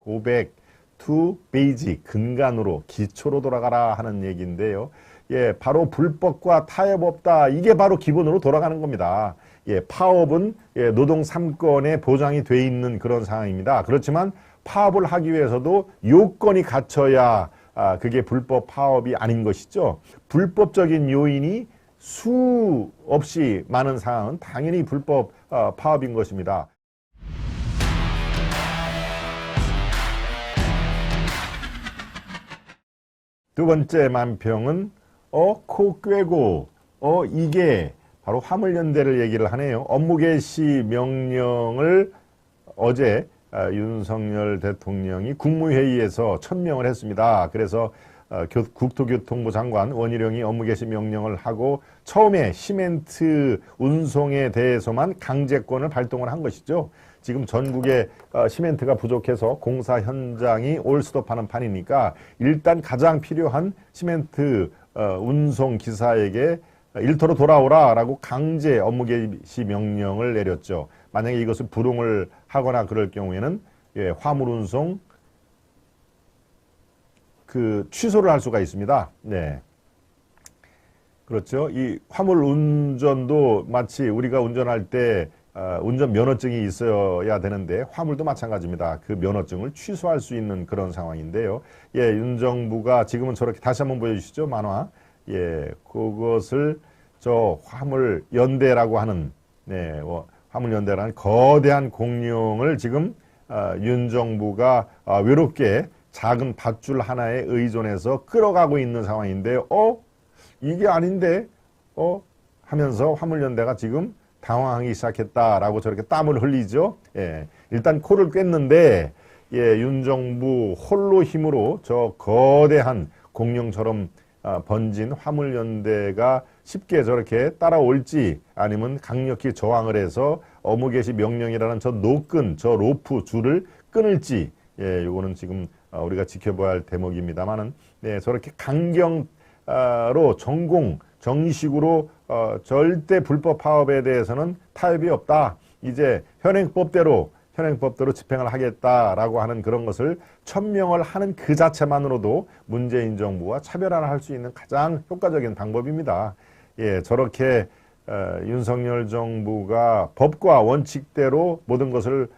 Go back to basic, 근간으로, 기초로 돌아가라 하는 얘기인데요. 예, 바로 불법과 타협 없다. 이게 바로 기본으로 돌아가는 겁니다. 예, 파업은 예, 노동 3권에 보장이 돼 있는 그런 상황입니다. 그렇지만 파업을 하기 위해서도 요건이 갖춰야 그게 불법 파업이 아닌 것이죠. 불법적인 요인이 수없이 많은 상황은 당연히 불법 파업인 것입니다. 두 번째 만평은 코 꿰고 이게 바로 화물연대를 얘기를 하네요. 업무 개시 명령을 어제 윤석열 대통령이 국무회의에서 천명을 했습니다. 그래서 국토교통부 장관 원희룡이 업무 개시 명령을 하고 처음에 시멘트 운송에 대해서만 강제권을 발동을 한 것이죠. 지금 전국에 시멘트가 부족해서 공사 현장이 올스톱하는 판이니까 일단 가장 필요한 시멘트 운송 기사에게 일터로 돌아오라라고 강제 업무 개시 명령을 내렸죠. 만약에 이것을 불응을 하거나 그럴 경우에는 예, 화물 운송 취소를 할 수가 있습니다. 네. 그렇죠. 이 화물 운전도 마치 우리가 운전할 때 운전 면허증이 있어야 되는데 화물도 마찬가지입니다. 그 면허증을 취소할 수 있는 그런 상황인데요. 예, 윤 정부가 지금은 저렇게 다시 한번 보여주시죠. 만화. 예, 그것을 저 화물 연대라고 하는 네, 화물 연대라는 거대한 공룡을 지금 윤 정부가 외롭게 작은 밧줄 하나에 의존해서 끌어가고 있는 상황인데 이게 아닌데 하면서 화물연대가 지금 당황하기 시작했다라고 저렇게 땀을 흘리죠. 예, 일단 코를 꿰는데 예, 윤 정부 홀로 힘으로 저 거대한 공룡처럼 번진 화물연대가 쉽게 저렇게 따라올지 아니면 강력히 저항을 해서 업무 개시 명령이라는 저 노끈, 저 로프 줄을 끊을지 예, 요거는 지금 우리가 지켜봐야 할 대목입니다만은 네, 저렇게 강경로 정식으로 절대 불법 파업에 대해서는 타협이 없다. 이제 현행법대로 집행을 하겠다라고 하는 그런 것을 천명을 하는 그 자체만으로도 문재인 정부와 차별화를 할 수 있는 가장 효과적인 방법입니다. 예, 저렇게 윤석열 정부가 법과 원칙대로 모든 것을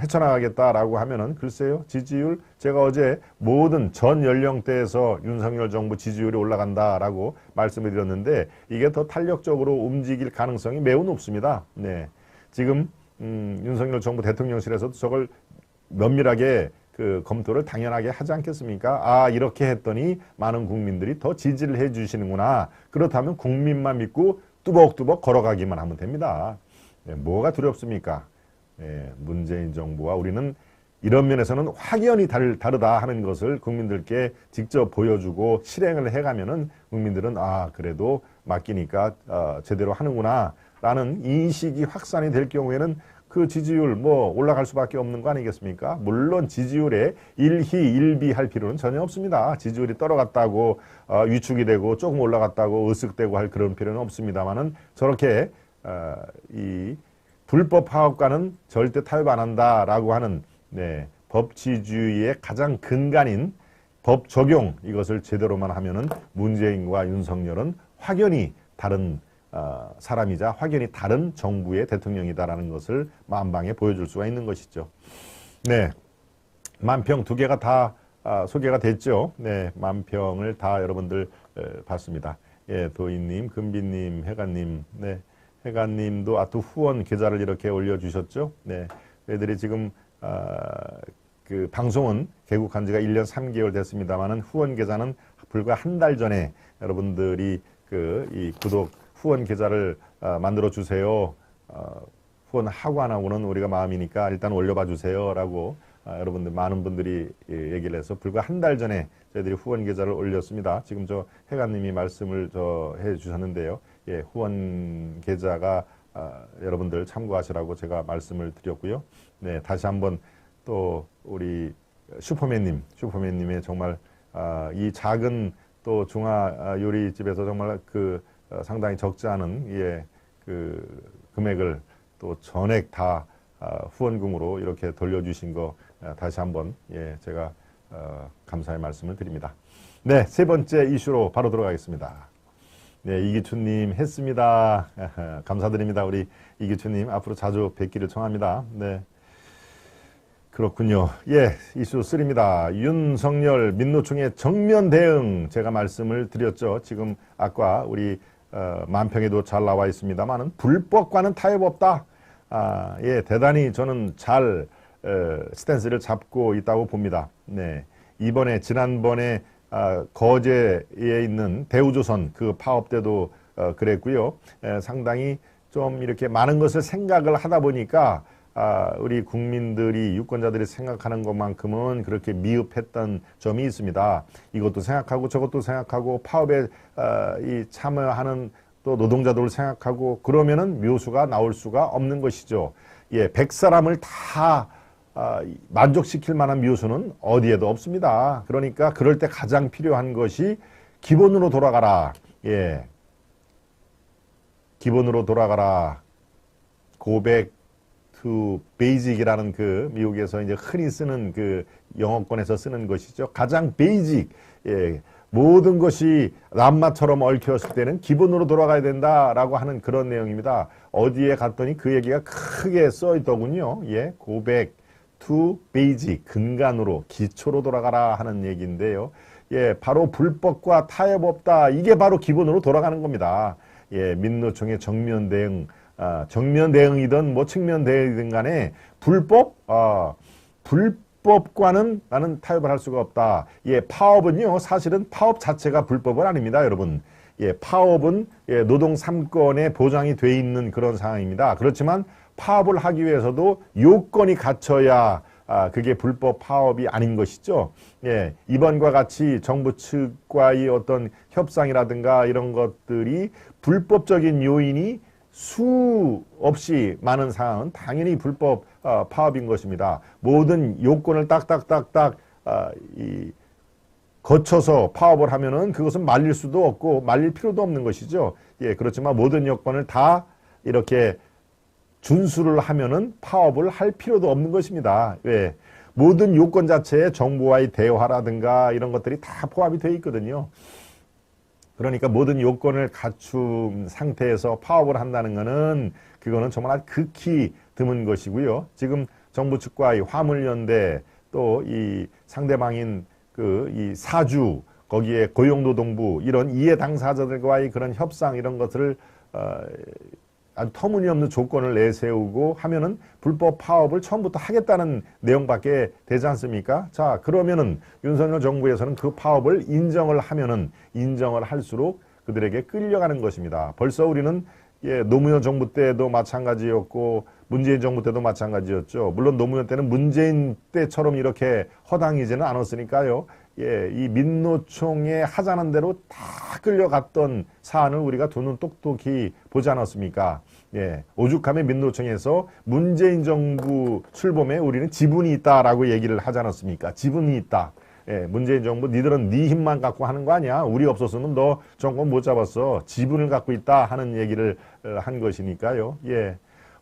헤쳐나가겠다라고 하면은 글쎄요, 지지율 제가 어제 모든 전 연령대에서 윤석열 정부 지지율이 올라간다라고 말씀을 드렸는데 이게 더 탄력적으로 움직일 가능성이 매우 높습니다. 네, 지금 윤석열 정부 대통령실에서도 저걸 면밀하게 검토를 당연하게 하지 않겠습니까? 이렇게 했더니 많은 국민들이 더 지지를 해 주시는구나. 그렇다면 국민만 믿고 뚜벅뚜벅 걸어가기만 하면 됩니다. 네, 뭐가 두렵습니까? 예, 문재인 정부와 우리는 이런 면에서는 확연히 다르다 하는 것을 국민들께 직접 보여주고 실행을 해가면은 국민들은 그래도 맡기니까 제대로 하는구나 라는 인식이 확산이 될 경우에는 그 지지율 올라갈 수밖에 없는 거 아니겠습니까? 물론 지지율에 일희일비할 필요는 전혀 없습니다. 지지율이 떨어갔다고 위축이 되고 조금 올라갔다고 으쓱되고 할 그런 필요는 없습니다만은 저렇게 이 불법 파업과는 절대 타협 안 한다라고 하는 네, 법치주의의 가장 근간인 법 적용 이것을 제대로만 하면은 문재인과 윤석열은 확연히 다른 사람이자 확연히 다른 정부의 대통령이다라는 것을 만방에 보여줄 수가 있는 것이죠. 네, 만평 두 개가 다 소개가 됐죠. 네, 만평을 다 여러분들 봤습니다. 예, 도인님, 금비님, 해가님, 네. 해가님도 또 후원 계좌를 이렇게 올려주셨죠. 네, 애들이 지금 그 방송은 개국한 지가 1년 3개월 됐습니다만은 후원 계좌는 불과 한 달 전에 여러분들이 이 구독 후원 계좌를 만들어 주세요. 후원하고 안 하고는 우리가 마음이니까 일단 올려봐 주세요라고 여러분들 많은 분들이 얘기를 해서 불과 한 달 전에 저희들이 후원 계좌를 올렸습니다. 지금 저 해가님이 말씀을 해 주셨는데요. 예, 후원 계좌가 여러분들 참고하시라고 제가 말씀을 드렸고요. 네, 다시 한번 또 우리 슈퍼맨님의 정말 이 작은 또 중화 요리집에서 정말 상당히 적지 않은 예, 금액을 또 전액 다 후원금으로 이렇게 돌려주신 거 다시 한번 제가 감사의 말씀을 드립니다. 네, 세 번째 이슈로 바로 들어가겠습니다. 네, 이기춘님 했습니다. 감사드립니다. 우리 이기춘님 앞으로 자주 뵙기를 청합니다. 네, 그렇군요. 이슈 3입니다. 윤석열 민노총의 정면 대응 제가 말씀을 드렸죠. 지금 아까 우리 만평에도 잘 나와 있습니다만은 불법과는 타협 없다. 대단히 저는 잘 스탠스를 잡고 있다고 봅니다. 네, 이번에 지난번에 거제에 있는 대우조선 그 파업 때도 그랬고요. 상당히 좀 이렇게 많은 것을 생각을 하다 보니까 우리 국민들이 유권자들이 생각하는 것만큼은 그렇게 미흡했던 점이 있습니다. 이것도 생각하고 저것도 생각하고 파업에 참여하는 또 노동자들을 생각하고 그러면은 묘수가 나올 수가 없는 것이죠. 100사람을 다 만족시킬 만한 묘수는 어디에도 없습니다. 그러니까 그럴 때 가장 필요한 것이 기본으로 돌아가라. 기본으로 돌아가라. Go back to basic이라는 그 미국에서 이제 흔히 쓰는 그 영어권에서 쓰는 것이죠. 가장 베이직. 모든 것이 람마처럼 얽혔을 때는 기본으로 돌아가야 된다라고 하는 그런 내용입니다. 어디에 갔더니 그 얘기가 크게 써 있더군요. Go back to basic, 근간으로, 기초로 돌아가라 하는 얘기인데요. 바로 불법과 타협 없다. 이게 바로 기본으로 돌아가는 겁니다. 민노총의 정면 대응, 정면 대응이든 뭐 측면 대응이든 간에 불법과는 나는 타협을 할 수가 없다. 파업은요, 사실은 파업 자체가 불법은 아닙니다, 여러분. 파업은 노동 3권에 보장이 돼 있는 그런 상황입니다. 그렇지만 파업을 하기 위해서도 요건이 갖춰야 그게 불법 파업이 아닌 것이죠. 이번과 같이 정부 측과의 어떤 협상이라든가 이런 것들이 불법적인 요인이 수없이 많은 상황은 당연히 불법 파업인 것입니다. 모든 요건을 딱딱딱딱 거쳐서 파업을 하면은 그것은 말릴 수도 없고 말릴 필요도 없는 것이죠. 그렇지만 모든 요건을 다 이렇게 준수를 하면은 파업을 할 필요도 없는 것입니다. 모든 요건 자체에 정부와의 대화라든가 이런 것들이 다 포함이 되어 있거든요. 그러니까 모든 요건을 갖춘 상태에서 파업을 한다는 것은 그거는 정말 극히 드문 것이고요. 지금 정부 측과의 화물연대 또 이 상대방인 이 사주 거기에 고용노동부 이런 이해 당사자들과의 그런 협상 이런 것들을 아주 터무니없는 조건을 내세우고 하면은 불법 파업을 처음부터 하겠다는 내용밖에 되지 않습니까? 자, 그러면은 윤석열 정부에서는 그 파업을 인정을 하면은 인정을 할수록 그들에게 끌려가는 것입니다. 벌써 우리는 노무현 정부 때도 마찬가지였고 문재인 정부 때도 마찬가지였죠. 물론 노무현 때는 문재인 때처럼 이렇게 허당이지는 않았으니까요. 이 민노총에 하자는 대로 다 끌려갔던 사안을 우리가 두 눈 똑똑히 보지 않았습니까? 오죽하면 민노총에서 문재인 정부 출범에 우리는 지분이 있다라고 얘기를 하지 않았습니까? 지분이 있다. 문재인 정부 니들은 네 힘만 갖고 하는 거 아니야? 우리 없었으면 너 정권 못 잡았어. 지분을 갖고 있다 하는 얘기를 한 것이니까요.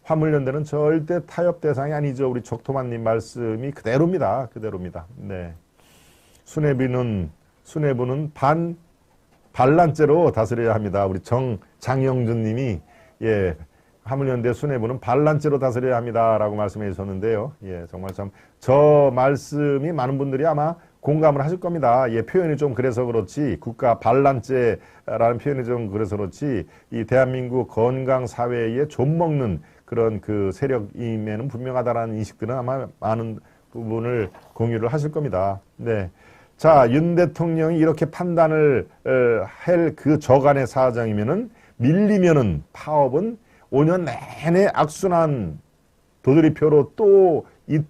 화물연대는 절대 타협 대상이 아니죠. 우리 적토마님 말씀이 그대로입니다. 그대로입니다. 수뇌부는 반란죄로 다스려야 합니다. 우리 장영준 님이 화물연대 수뇌부는 반란죄로 다스려야 합니다라고 말씀해 주셨는데요. 정말 참 저 말씀이 많은 분들이 아마 공감을 하실 겁니다. 표현이 좀 그래서 그렇지 국가 반란죄라는 표현이 좀 그래서 그렇지 이 대한민국 건강 사회에 좀먹는 그런 그 세력임에는 분명하다라는 인식들은 아마 많은 부분을 공유를 하실 겁니다. 자, 윤 대통령이 이렇게 판단을 할 그 저간의 사정이면은 밀리면은 파업은 5년 내내 악순환 도드리표로 또 이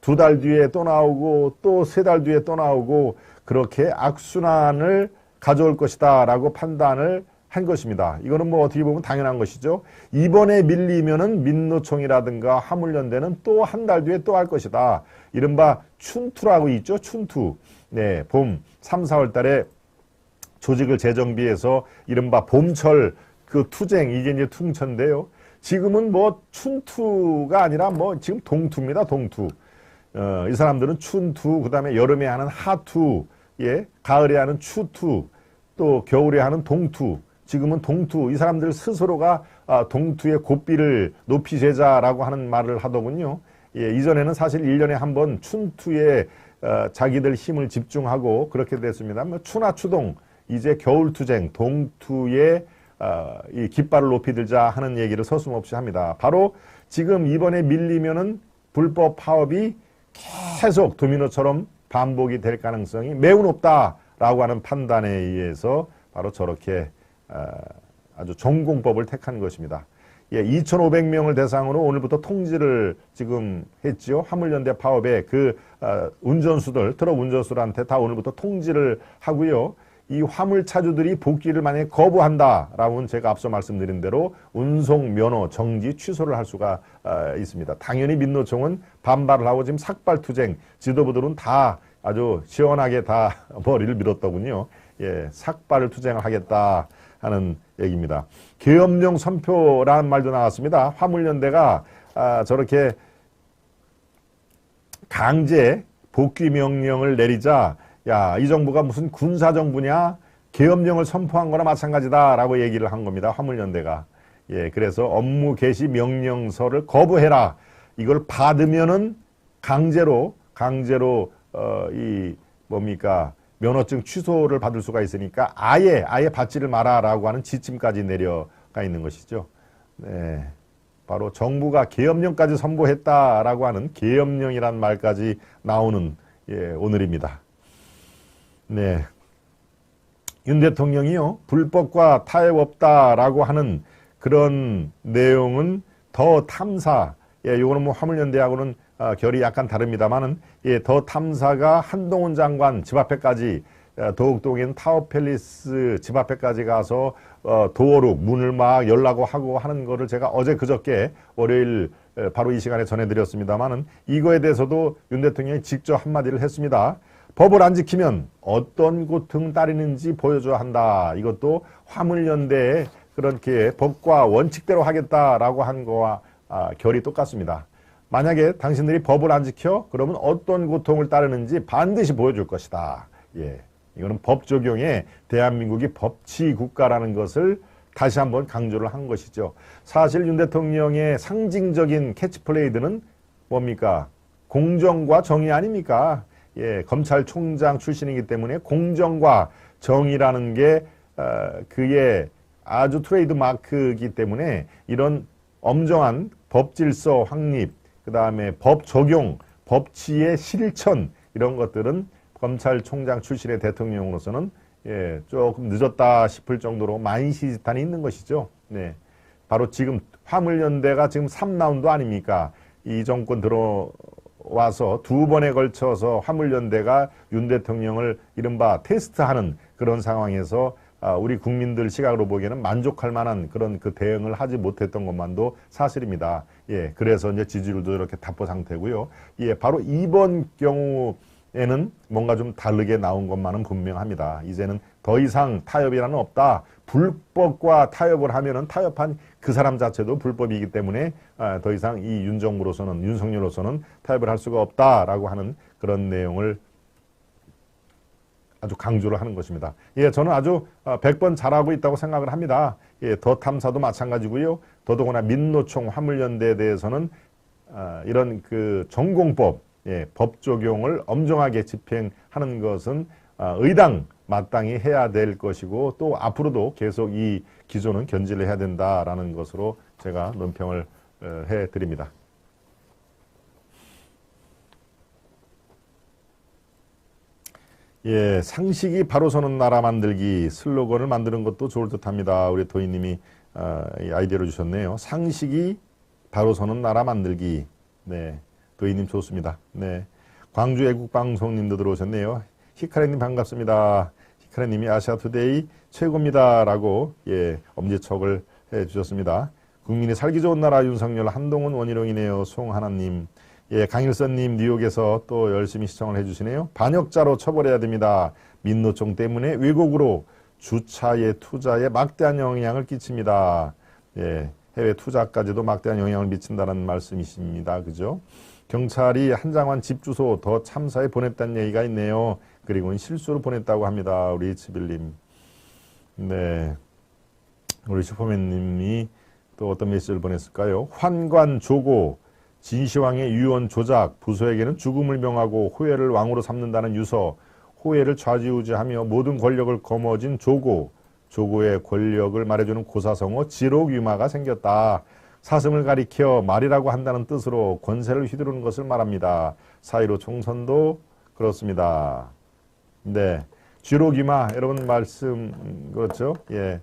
2달 뒤에 또 나오고 또 3달 뒤에 또 나오고 그렇게 악순환을 가져올 것이다 라고 판단을 한 것입니다. 이거는 뭐 어떻게 보면 당연한 것이죠. 이번에 밀리면은 민노총이라든가 화물연대는 또 한 달 뒤에 또 할 것이다. 이른바 춘투라고 있죠. 춘투. 봄 3, 4월 달에 조직을 재정비해서 이른바 봄철 그 투쟁 이게 이제 퉁천인데요. 지금은 뭐 춘투가 아니라 뭐 지금 동투입니다. 동투. 이 사람들은 춘투, 그 다음에 여름에 하는 하투, 예, 가을에 하는 추투, 또 겨울에 하는 동투, 지금은 동투, 이 사람들 스스로가 동투의 고삐를 높이세자라고 하는 말을 하더군요. 예, 이전에는 사실 1년에 한 번 춘투에 자기들 힘을 집중하고 그렇게 됐습니다. 뭐 추나 추동, 이제 겨울투쟁, 동투에 이 깃발을 높이 들자 하는 얘기를 서슴없이 합니다. 바로 지금 이번에 밀리면은 불법 파업이 계속 도미노처럼 반복이 될 가능성이 매우 높다라고 하는 판단에 의해서 바로 저렇게 아주 전공법을 택한 것입니다. 예, 2,500명을 대상으로 오늘부터 통지를 지금 했지요. 화물연대 파업에 그 운전수들, 트럭 운전수들한테 다 오늘부터 통지를 하고요. 이 화물차주들이 복귀를 만약에 거부한다라고는 제가 앞서 말씀드린 대로 운송 면허 정지 취소를 할 수가 있습니다. 당연히 민노총은 반발을 하고 지금 삭발투쟁 지도부들은 다 아주 시원하게 다 머리를 밀었더군요. 예, 삭발 투쟁을 하겠다 하는 얘기입니다. 계엄령 선포라는 말도 나왔습니다. 화물연대가 저렇게 강제 복귀 명령을 내리자, 야, 이 정부가 무슨 군사정부냐? 계엄령을 선포한 거나 마찬가지다라고 얘기를 한 겁니다. 화물연대가. 예, 그래서 업무 개시 명령서를 거부해라. 이걸 받으면은 강제로 이 뭡니까? 면허증 취소를 받을 수가 있으니까 아예 받지를 마라라고 하는 지침까지 내려가 있는 것이죠. 네. 바로 정부가 계엄령까지 선포했다라고 하는 계엄령이란 말까지 나오는 오늘입니다. 네. 윤 대통령이요, 불법과 타협 없다라고 하는 그런 내용은 더 탐사, 요거는 뭐 화물연대하고는 결이 약간 다릅니다만은, 더 탐사가 한동훈 장관 집 앞에까지, 도곡동인 타워팰리스 집 앞에까지 가서 도어룩 문을 막 열라고 하고 하는 거를 제가 어제 그저께 월요일 바로 이 시간에 전해드렸습니다만은, 이거에 대해서도 윤 대통령이 직접 한마디를 했습니다. 법을 안 지키면 어떤 고통 따르는지 보여줘야 한다. 이것도 화물연대의 그렇게 법과 원칙대로 하겠다라고 한 거와 결이 똑같습니다. 만약에 당신들이 법을 안 지켜, 그러면 어떤 고통을 따르는지 반드시 보여줄 것이다. 예, 이거는 법 적용에 대한민국이 법치 국가라는 것을 다시 한번 강조를 한 것이죠. 사실 윤 대통령의 상징적인 캐치플레이드는 뭡니까? 공정과 정의 아닙니까? 예, 검찰총장 출신이기 때문에 공정과 정의라는 게 그의 아주 트레이드 마크이기 때문에 이런 엄정한 법 질서 확립, 그 다음에 법 적용, 법치의 실천, 이런 것들은 검찰총장 출신의 대통령으로서는 조금 늦었다 싶을 정도로 만시지탄이 있는 것이죠. 네. 바로 지금 화물연대가 지금 3라운드 아닙니까? 이 정권 들어와서 두 번에 걸쳐서 화물연대가 윤 대통령을 이른바 테스트하는 그런 상황에서 우리 국민들 시각으로 보기에는 만족할 만한 그런 그 대응을 하지 못했던 것만도 사실입니다. 예, 그래서 이제 지지율도 이렇게 답보 상태고요. 예, 바로 이번 경우에는 뭔가 좀 다르게 나온 것만은 분명합니다. 이제는 더 이상 타협이라는 없다. 불법과 타협을 하면은 타협한 그 사람 자체도 불법이기 때문에 더 이상 이 윤정부로서는, 윤석열로서는 타협을 할 수가 없다라고 하는 그런 내용을 아주 강조를 하는 것입니다. 예, 저는 아주 100번 잘하고 있다고 생각을 합니다. 예, 더 탐사도 마찬가지고요. 더더구나 민노총 화물연대에 대해서는 이런 그 전공법, 법 적용을 엄정하게 집행하는 것은 의당 마땅히 해야 될 것이고, 또 앞으로도 계속 이 기조는 견지를 해야 된다라는 것으로 제가 논평을 해드립니다. 예, 상식이 바로 서는 나라 만들기 슬로건을 만드는 것도 좋을 듯합니다. 우리 도희님이 아이디어를 주셨네요. 상식이 바로 서는 나라 만들기. 네, 도희님 좋습니다. 네, 광주 애국방송님도 들어오셨네요. 히카레님 반갑습니다. 히카레님이 아시아투데이 최고입니다라고 엄지척을 해주셨습니다. 국민이 살기 좋은 나라 윤석열 한동훈 원희룡이네요. 송하나님. 예, 강일선님 뉴욕에서 또 열심히 시청을 해주시네요. 반역자로 처벌해야 됩니다. 민노총 때문에 외국으로 주차의 투자에 막대한 영향을 끼칩니다. 예, 해외 투자까지도 막대한 영향을 미친다는 말씀이십니다. 그죠? 경찰이 한장환 집 주소 더 참사에 보냈다는 얘기가 있네요. 그리고는 실수로 보냈다고 합니다. 우리 지빌님. 네. 우리 슈퍼맨님이 또 어떤 메시지를 보냈을까요? 환관 조고, 진시황의 유언 조작, 부소에게는 죽음을 명하고 호예를 왕으로 삼는다는 유서, 호예를 좌지우지하며 모든 권력을 거머쥔 조고, 조고의 권력을 말해주는 고사성어 지록유마가 생겼다. 사슴을 가리켜 말이라고 한다는 뜻으로 권세를 휘두르는 것을 말합니다. 사이로 총선도 그렇습니다. 네, 지록유마 여러분 말씀 그렇죠? 예,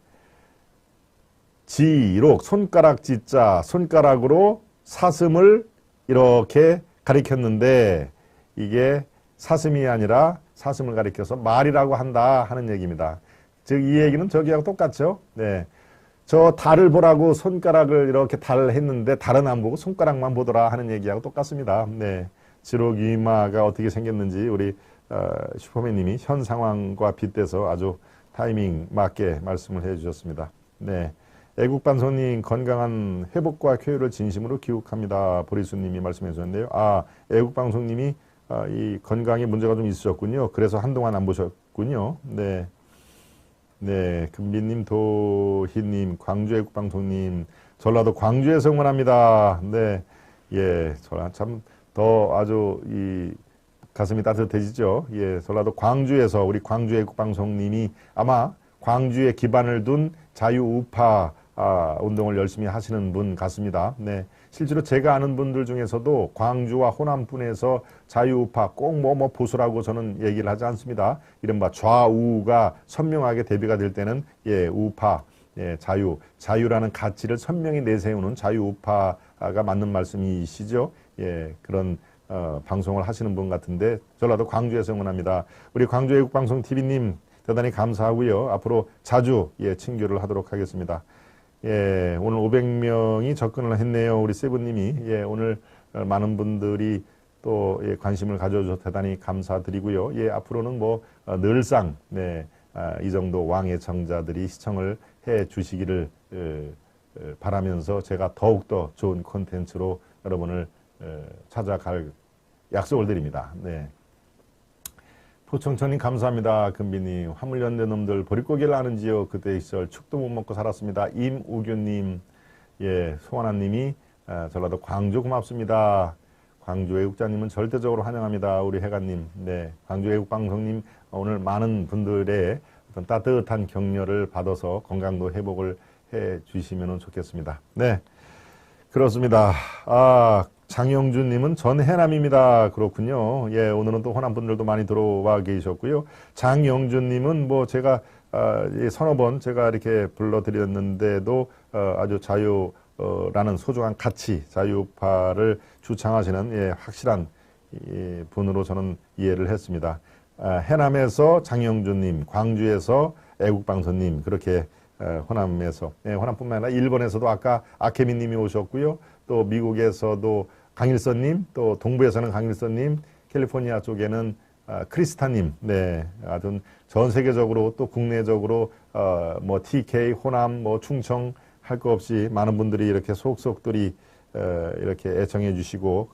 지록 손가락 지자 손가락으로 사슴을 이렇게 가리켰는데 이게 사슴이 아니라 사슴을 가리켜서 말이라고 한다 하는 얘기입니다. 즉 이 얘기는 저기하고 똑같죠. 네, 저 달을 보라고 손가락을 이렇게 달 했는데 달은 안 보고 손가락만 보더라 하는 얘기하고 똑같습니다. 네, 지록이마가 어떻게 생겼는지 우리 슈퍼맨님이 현 상황과 빗대서 아주 타이밍 맞게 말씀을 해주셨습니다. 네, 애국방송님 건강한 회복과 쾌유를 진심으로 기욱합니다. 보리수님이 말씀해 주셨는데요. 아, 애국방송님이 이 건강에 문제가 좀 있으셨군요. 그래서 한동안 안 보셨군요. 네. 네, 금비님, 도희님, 광주 애국방송님, 전라도 광주에서 응원합니다. 네, 예, 참 더 아주 이 가슴이 따뜻해지죠. 예, 전라도 광주에서 우리 광주 애국방송님이 아마 광주에 기반을 둔 자유우파 운동을 열심히 하시는 분 같습니다. 네, 실제로 제가 아는 분들 중에서도 광주와 호남분에서 자유우파 꼭 뭐 보수라고 저는 얘기를 하지 않습니다. 이른바 좌우가 선명하게 대비가 될 때는 예, 우파, 예, 자유라는 가치를 선명히 내세우는 자유우파가 맞는 말씀이시죠. 예, 그런 방송을 하시는 분 같은데 전라도 광주에서 응원합니다. 우리 광주 애국방송 TV님 대단히 감사하고요. 앞으로 자주 예, 친교를 하도록 하겠습니다. 예, 오늘 500명이 접근을 했네요. 우리 세븐님이. 예, 오늘 많은 분들이 또 예, 관심을 가져주셔서 대단히 감사드리고요. 예, 앞으로는 뭐 늘상 네, 이 정도 왕의 정자들이 시청을 해 주시기를 바라면서 제가 더욱더 좋은 콘텐츠로 여러분을 찾아갈 약속을 드립니다. 네. 포청천님 감사합니다. 금비님 화물연대 놈들 보릿고개를 아는지요. 그때 시절 축도 못 먹고 살았습니다. 임우규님 예 소환아님이 전라도 광주 고맙습니다. 광주 애국자님은 절대적으로 환영합니다. 우리 해가님 네 광주 애국방송님 오늘 많은 분들의 어떤 따뜻한 격려를 받아서 건강도 회복을 해 주시면 좋겠습니다. 네 그렇습니다. 장영준님은 전 해남입니다. 그렇군요. 예, 오늘은 또 호남 분들도 많이 들어와 계셨고요. 장영준님은 뭐 제가 서너 번 제가 이렇게 불러드렸는데도 아주 자유라는 소중한 가치, 자유파를 주창하시는 예, 확실한 분으로 저는 이해를 했습니다. 해남에서 장영준님, 광주에서 애국방송님 그렇게 호남에서 예, 호남뿐만 아니라 일본에서도 아까 아케미님이 오셨고요. 또 미국에서도 강일선님, 또 동부에서는 강일선님, 캘리포니아 쪽에는 크리스타님, 네, 아주 전 세계적으로 또 국내적으로 뭐 TK, 호남, 뭐 충청 할 거 없이 많은 분들이 이렇게 속속들이 이렇게 애청해 주시고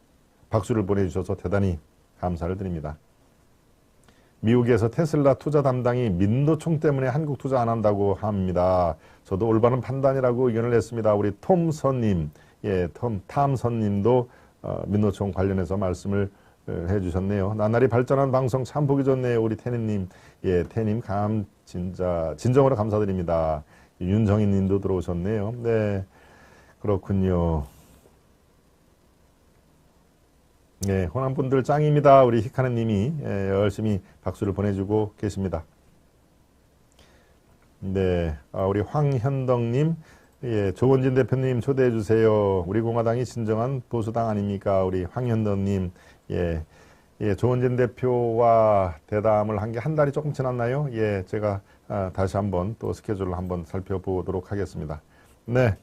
박수를 보내주셔서 대단히 감사를 드립니다. 미국에서 테슬라 투자 담당이 민노총 때문에 한국 투자 안 한다고 합니다. 저도 올바른 판단이라고 의견을 냈습니다. 우리 톰선님, 예, 탐선님도 민노총 관련해서 말씀을 해주셨네요. 나날이 발전한 방송 참 보기 좋네요. 우리 태님님, 예, 태님 진정으로 감사드립니다. 윤정희님도 들어오셨네요. 네, 그렇군요. 네, 호남분들 짱입니다. 우리 히카네님이 예, 열심히 박수를 보내주고 계십니다. 네, 우리 황현덕님, 예, 조원진 대표님 초대해 주세요. 우리 공화당이 진정한 보수당 아닙니까? 우리 황현덕님, 예, 예, 조원진 대표와 대담을 한 게 한 달이 조금 지났나요? 예, 제가 다시 한번 또 스케줄을 한번 살펴보도록 하겠습니다. 네,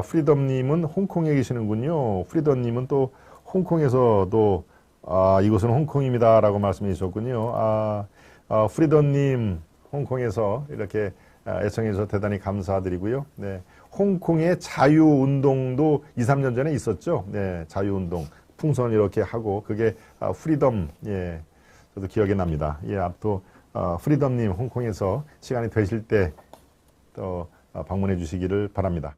프리덤님은 홍콩에 계시는군요. 프리덤님은 또 홍콩에서도 이곳은 홍콩입니다라고 말씀해 주셨군요. 프리덤님 홍콩에서 이렇게 애청해 주셔서 대단히 감사드리고요. 네, 홍콩의 자유운동도 2, 3년 전에 있었죠. 네, 자유운동. 풍선 이렇게 하고, 그게 프리덤, 예, 저도 기억이 납니다. 예, 앞으로 프리덤님 홍콩에서 시간이 되실 때 또 방문해 주시기를 바랍니다.